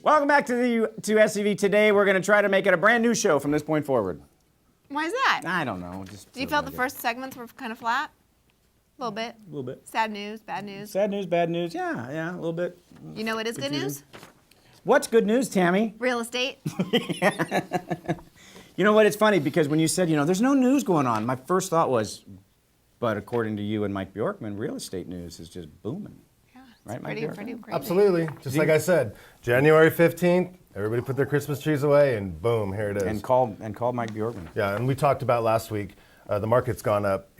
Welcome back to SCV. Today we're going to try to make it a brand new show from this point forward. Why is that? I don't know. Do you feel the first segments were kind of flat? A little bit. A little bit. Sad news, bad news. Sad news, bad news. Yeah, a little bit. You know what is good news? What's good news, Tammy? Real estate. You know what? It's funny because when you said, there's no news going on, my first thought was, but according to you and Mike Bjorkman, real estate news is just booming. Yeah, it's Right, Mike pretty Bjorkman? crazy. Absolutely. Just like I said, January 15th, everybody put their Christmas trees away, and boom, here it is. And call Mike Bjorkman. Yeah, and we talked about last week, the market's gone up,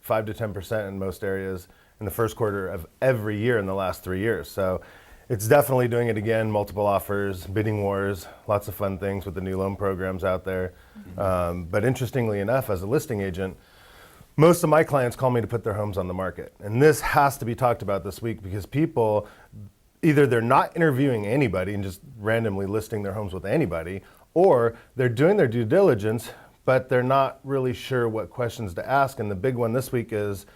5 to 10% in most areas in the first quarter of every year in the last 3 years. So it's definitely doing it again, multiple offers, bidding wars, lots of fun things with the new loan programs out there. But interestingly enough, as a listing agent, most of my clients call me to put their homes on the market. And this has to be talked about this week because people, either they're not interviewing anybody and just randomly listing their homes with anybody, or they're doing their due diligence, but they're not really sure what questions to ask. And the big one this week is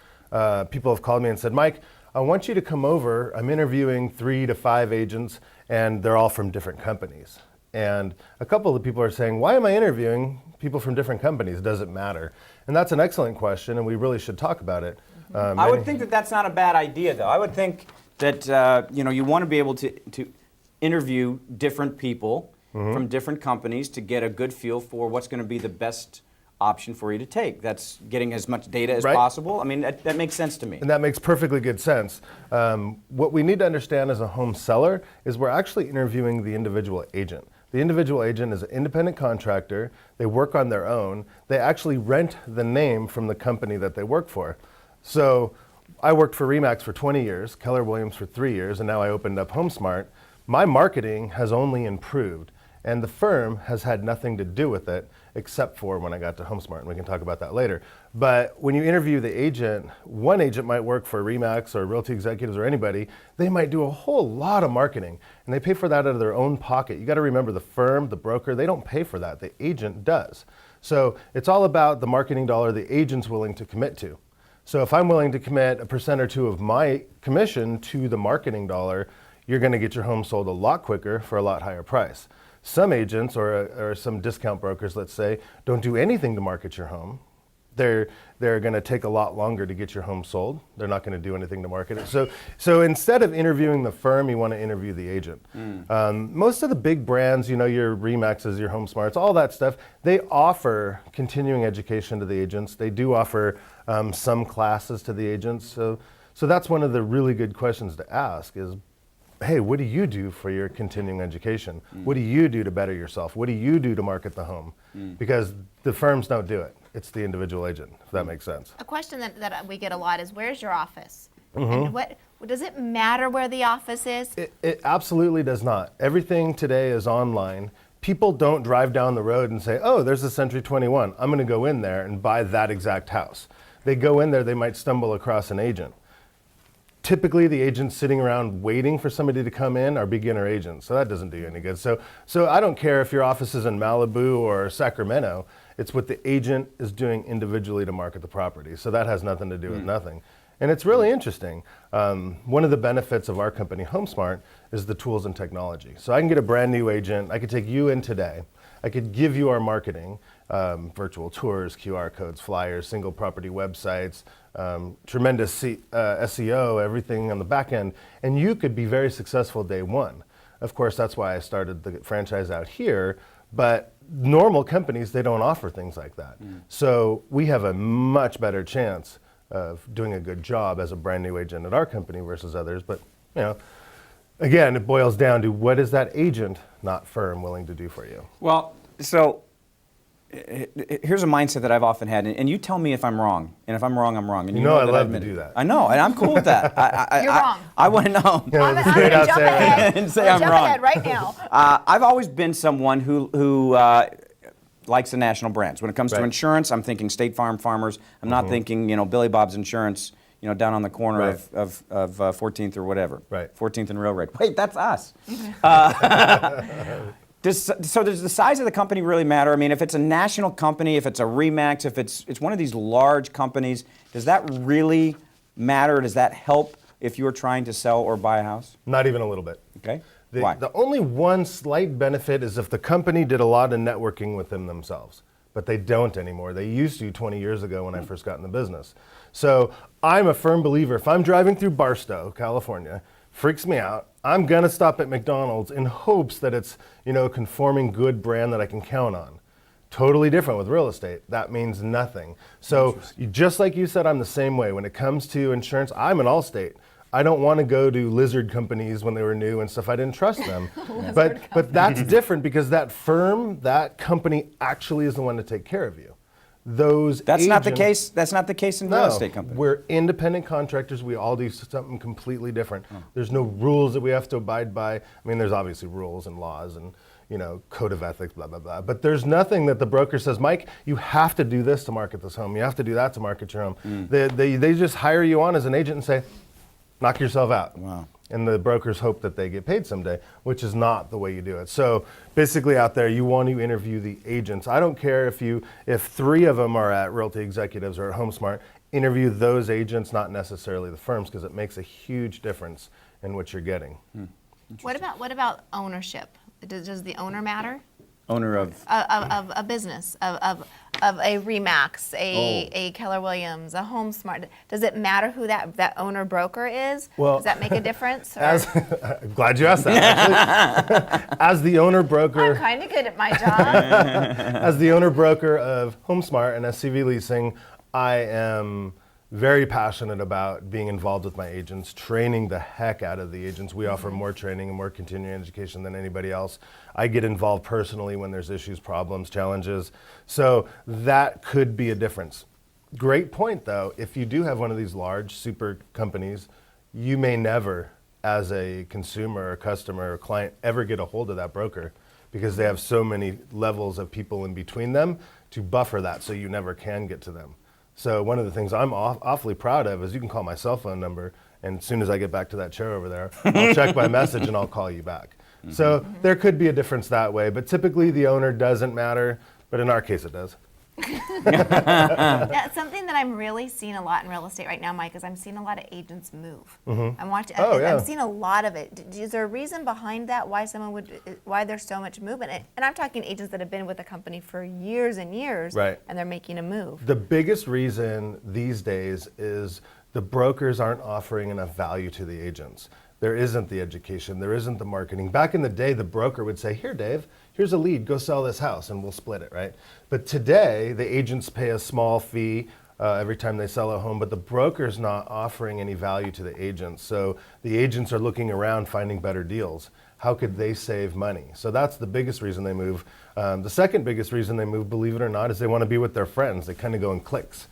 people have called me and said, Mike, I want you to come over. I'm interviewing 3 to 5 agents, and they're all from different companies. And a couple of the people are saying, why am I interviewing people from different companies? Does it matter? And that's an excellent question, and we really should talk about it. I would think that that's not a bad idea, though. I would think that you want to be able to interview different people from different companies to get a good feel for what's going to be the best option for you to take. That's getting as much data as possible. I mean, that makes sense to me. And that makes perfectly good sense. What we need to understand as a home seller is we're actually interviewing the individual agent. The individual agent is an independent contractor. They work on their own. They actually rent the name from the company that they work for. So I worked for RE/MAX for 20 years, Keller Williams for 3 years, and now I opened up HomeSmart. My marketing has only improved, and the firm has had nothing to do with it except for when I got to HomeSmart, and we can talk about that later. But when you interview the agent, one agent might work for RE/MAX or Realty Executives or anybody. They might do a whole lot of marketing, and they pay for that out of their own pocket. You got to remember the firm, the broker, they don't pay for that. The agent does. So it's all about the marketing dollar the agent's willing to commit to. So if I'm willing to commit 1% or 2% of my commission to the marketing dollar, you're going to get your home sold a lot quicker for a lot higher price. Some agents or some discount brokers, let's say, don't do anything to market your home. They're going to take a lot longer to get your home sold. They're not going to do anything to market it. So instead of interviewing the firm, you want to interview the agent. Most of the big brands, your RE/MAXes, your HomeSmarts, all that stuff, they offer continuing education to the agents. They do offer some classes to the agents. So that's one of the really good questions to ask is, hey, what do you do for your continuing education? What do you do to better yourself? What do you do to market the home? Because the firms don't do it. It's the individual agent, if that makes sense. A question that we get a lot is, where's your office? And does it matter where the office is? It absolutely does not. Everything today is online. People don't drive down the road and say, oh, there's a Century 21. I'm going to go in there and buy that exact house. They go in there, they might stumble across an agent. Typically, the agents sitting around waiting for somebody to come in are beginner agents, so that doesn't do you any good. So I don't care if your office is in Malibu or Sacramento. It's what the agent is doing individually to market the property. So that has nothing to do with nothing. And it's really interesting. One of the benefits of our company, HomeSmart, is the tools and technology. So I can get a brand new agent. I could take you in today. I could give you our marketing, virtual tours, QR codes, flyers, single property websites, tremendous SEO, everything on the back end, and you could be very successful day one. Of course, that's why I started the franchise out here, but normal companies, they don't offer things like that. So we have a much better chance of doing a good job as a brand new agent at our company versus others. But, again, it boils down to what is that agent, not firm, willing to do for you? Well, so here's a mindset that I've often had, and you tell me if I'm wrong, and if I'm wrong, I'm wrong. And you know I that love to do that. I know, and I'm cool with that. You're wrong. I want to know. I'm going to jump ahead and say I'm wrong. ahead right now. I've always been someone who likes the national brands. When it comes to insurance, I'm thinking State Farm, Farmers. I'm not thinking, Billy Bob's Insurance, down on the corner of 14th or whatever. 14th and Railroad. Wait, that's us. Does the size of the company really matter? I mean, if it's a national company, if it's a RE/MAX, if it's one of these large companies, does that really matter? Does that help if you're trying to sell or buy a house? Not even a little bit. Okay. Why? The only one slight benefit is if the company did a lot of networking with them themselves, but they don't anymore. They used to 20 years ago when I first got in the business. So I'm a firm believer, if I'm driving through Barstow, California, freaks me out, I'm gonna stop at McDonald's in hopes that it's, a conforming good brand that I can count on. Totally different with real estate. That means nothing. So just like you said, I'm the same way. When it comes to insurance, I'm an Allstate. I don't want to go to lizard companies when they were new and stuff. I didn't trust them. but that's different because that firm, that company actually is the one to take care of you. That's not the case. That's not the case in real estate companies. We're independent contractors. We all do something completely different. There's no rules that we have to abide by. I mean, there's obviously rules and laws and code of ethics, blah, blah, blah. But there's nothing that the broker says, Mike, you have to do this to market this home. You have to do that to market your home. They just hire you on as an agent and say, knock yourself out. Wow. And the brokers hope that they get paid someday, which is not the way you do it. So basically out there, you want to interview the agents. I don't care if 3 of them are at Realty Executives or at HomeSmart, interview those agents, not necessarily the firms, because it makes a huge difference in what you're getting. What about ownership? Does the owner matter? Owner of A business, of a Remax, a Keller Williams, a HomeSmart. Does it matter who that owner broker is? Well, does that make a difference? I'm glad you asked that. Actually. As the owner broker, I'm kind of good at my job. as the owner broker of HomeSmart and SCV Leasing, I am very passionate about being involved with my agents, training the heck out of the agents. We offer more training and more continuing education than anybody else. I get involved personally when there's issues, problems, challenges. So that could be a difference. Great point though, if you do have one of these large super companies, you may never, as a consumer or customer or client, ever get a hold of that broker because they have so many levels of people in between them to buffer that so you never can get to them. So one of the things I'm awfully proud of is you can call my cell phone number, and as soon as I get back to that chair over there, I'll check my message and I'll call you back. So there could be a difference that way, but typically the owner doesn't matter, but in our case it does. That's something that I'm really seeing a lot in real estate right now, Mike, is I'm seeing a lot of agents move. I'm watching. I'm seeing a lot of it. Is there a reason behind that? Why there's so much movement? And I'm talking agents that have been with a company for years and years, right, and they're making a move. The biggest reason these days is the brokers aren't offering enough value to the agents. There isn't the education, there isn't the marketing. Back in the day, the broker would say, here, Dave, here's a lead, go sell this house, and we'll split it, right? But today, the agents pay a small fee every time they sell a home, but the broker's not offering any value to the agents. So the agents are looking around, finding better deals. How could they save money? So that's the biggest reason they move. The second biggest reason they move, believe it or not, is they want to be with their friends. They kind of go in cliques,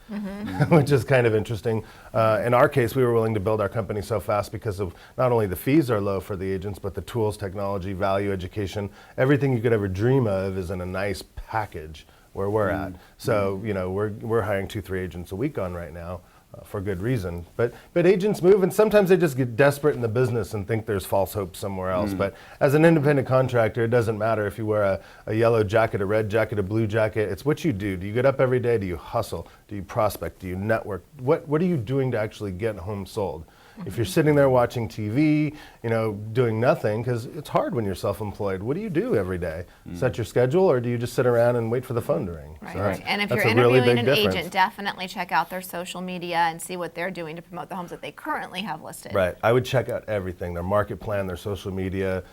which is kind of interesting. In our case, we were willing to build our company so fast because of not only the fees are low for the agents, but the tools, technology, value, education, everything you could ever dream of is in a nice package where we're at. So we're hiring 2-3 agents a week on right now. For good reason, but agents move, and sometimes they just get desperate in the business and think there's false hope somewhere else. But as an independent contractor, it doesn't matter if you wear a yellow jacket, a red jacket, a blue jacket. It's what you do. Do you get up every day? Do you hustle? Do you prospect? Do you network? What are you doing to actually get homes sold? If you're sitting there watching TV, doing nothing, because it's hard when you're self-employed. What do you do every day? Set your schedule, or do you just sit around and wait for the phone to ring? Right. So Right. And if that's you're a really interviewing big an difference. agent, definitely check out their social media and see what they're doing to promote the homes that they currently have listed. Right. I would check out everything, their market plan, their social media,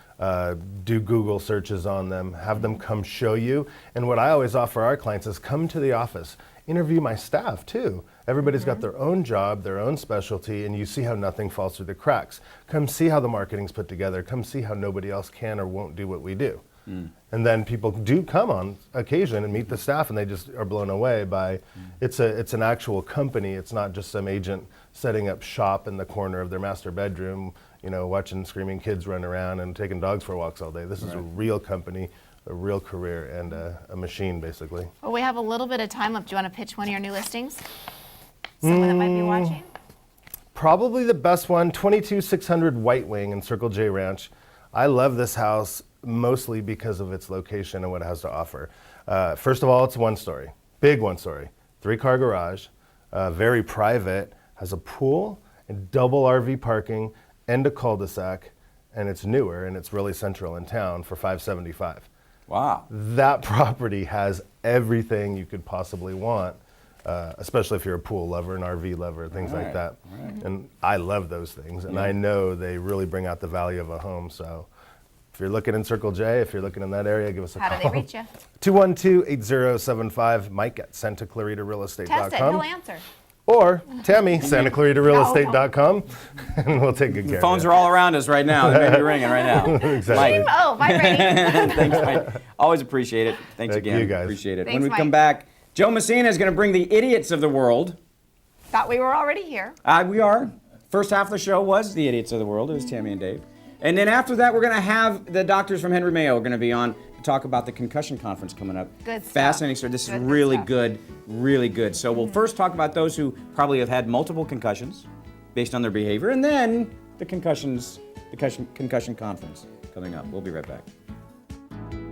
do Google searches on them, have them come show you. And what I always offer our clients is come to the office. Interview my staff too. Everybody's got their own job, their own specialty, and you see how nothing falls through the cracks. Come see how the marketing's put together. Come see how nobody else can or won't do what we do. And then people do come on occasion and meet the staff, and they just are blown away by it's an actual company. It's not just some agent setting up shop in the corner of their master bedroom, watching screaming kids run around and taking dogs for walks all day. This is a real company, a real career, and a machine, basically. Well, we have a little bit of time left. Do you want to pitch one of your new listings? Someone that might be watching? Probably the best one, 22600 White Wing in Circle J Ranch. I love this house mostly because of its location and what it has to offer. First of all, it's one story, big one story, 3-car garage, very private, has a pool and double RV parking and a cul-de-sac. and it's newer, and it's really central in town for $575. Wow. That property has everything you could possibly want, especially if you're a pool lover, an RV lover, things like that. And I love those things, and I know they really bring out the value of a home. So if you're looking in Circle J, if you're looking in that area, give us a call. How do they reach you? 212-8075, Mike at SantaClaritaRealEstate.com. Test it. He'll answer. Or Tammy, SantaClaritaRealEstate.com, and we'll take good care Phones of are all around us right now. They may be ringing right now. Exactly. Mike, Oh, vibrating. thanks, Mike. Always appreciate it. Thanks Thank again. you, guys. Appreciate it. Thanks, When we Mike. come back, Joe Messina is going to bring the idiots of the world. Thought we were already here. We are. First half of the show was the idiots of the world. It was Tammy and Dave. And then after that, we're going to have the doctors from Henry Mayo going to be on to talk about the concussion conference coming up. Good stuff. Fascinating story. This is Good really stuff. good, really good. So we'll first talk about those who probably have had multiple concussions based on their behavior, and then the concussion conference coming up. We'll be right back.